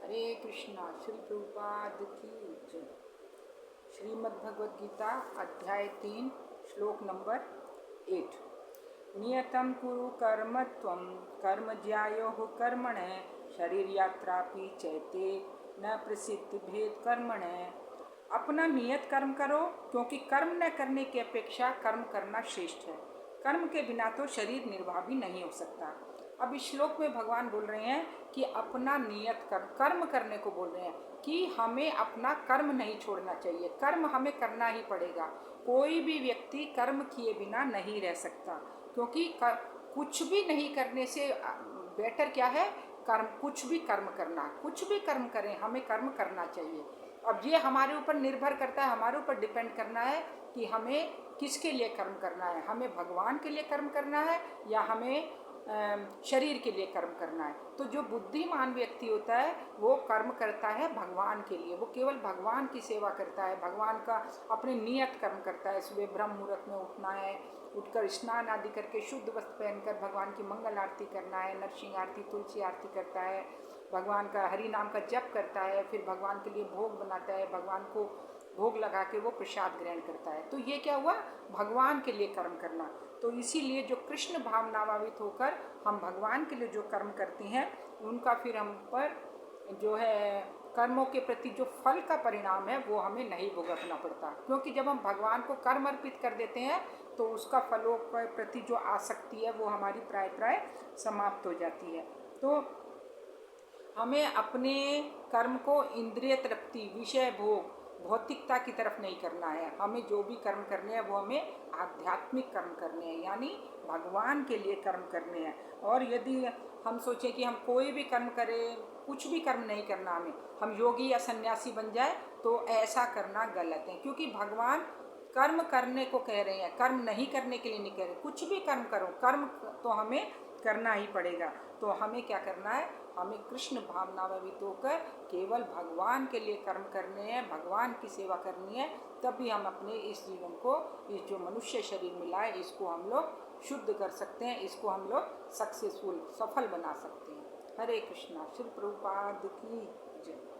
हरे कृष्णा। श्री प्रभुपाद की जय। श्रीमद् भगवद गीता अध्याय 3 श्लोक नंबर 8। नियतं कुरु कर्म त्वं कर्म ज्यायोः कर्मणे शरीर यात्रापि चैते न प्रसिद्ध भेद कर्मणे। अपना नियत कर्म करो, क्योंकि कर्म न करने की अपेक्षा कर्म करना श्रेष्ठ है। कर्म के बिना तो शरीर निर्वाह भी नहीं हो सकता। अब इस श्लोक में भगवान बोल रहे हैं कि अपना नियत कर्म करने को बोल रहे हैं कि हमें अपना कर्म नहीं छोड़ना चाहिए, कर्म हमें करना ही पड़ेगा। कोई भी व्यक्ति कर्म किए बिना नहीं रह सकता, क्योंकि कुछ भी नहीं करने से बेटर क्या है, कर्म। कुछ भी कर्म करना, कुछ भी कर्म करें, हमें कर्म करना चाहिए। अब ये हमारे ऊपर निर्भर करता है, हमारे ऊपर डिपेंड करना है कि हमें किसके लिए कर्म करना है। हमें भगवान के लिए कर्म करना है या हमें शरीर के लिए कर्म करना है। तो जो बुद्धिमान व्यक्ति होता है वो कर्म करता है भगवान के लिए, वो केवल भगवान की सेवा करता है, भगवान का अपने नियत कर्म करता है। सुबह ब्रह्म मुहूर्त में उठना है, उठकर स्नान आदि करके शुद्ध वस्त्र पहनकर भगवान की मंगल आरती करना है, नरसिंह आरती, तुलसी आरती करता है, भगवान का हरि नाम का जप करता है, फिर भगवान के लिए भोग बनाता है, भगवान को भोग लगा के वो प्रसाद ग्रहण करता है। तो ये क्या हुआ, भगवान के लिए कर्म करना। तो इसीलिए जो कृष्ण भावनाभावित होकर हम भगवान के लिए जो कर्म करते हैं, उनका फिर हम पर जो है कर्मों के प्रति जो फल का परिणाम है वो हमें नहीं भुगतना पड़ता। क्योंकि जब हम भगवान को कर्म अर्पित कर देते हैं तो उसका फलों के प्रति जो आसक्ति है वो हमारी प्राय समाप्त हो जाती है। तो हमें अपने कर्म को इंद्रिय तृप्ति, विषय भोग, भौतिकता की तरफ नहीं करना है। हमें जो भी कर्म करने हैं वो हमें आध्यात्मिक कर्म करने हैं, यानी भगवान के लिए कर्म करने हैं। और यदि हम सोचें कि हम कोई भी कर्म करें, कुछ भी कर्म नहीं करना, हम योगी या सन्यासी बन जाए, तो ऐसा करना गलत है। क्योंकि भगवान कर्म करने को कह रहे हैं, कर्म नहीं करने के लिए नहीं कह रहे। कुछ भी कर्म करो, कर्म तो हमें करना ही पड़ेगा। तो हमें क्या करना है, हमें कृष्ण भावनाभावित होकर केवल भगवान के लिए कर्म करने हैं, भगवान की सेवा करनी है। तभी हम अपने इस जीवन को, इस जो मनुष्य शरीर मिला है, इसको हम लोग शुद्ध कर सकते हैं, इसको हम लोग सक्सेसफुल, सफल बना सकते हैं। हरे कृष्णा। श्री प्रभुपाद की जय।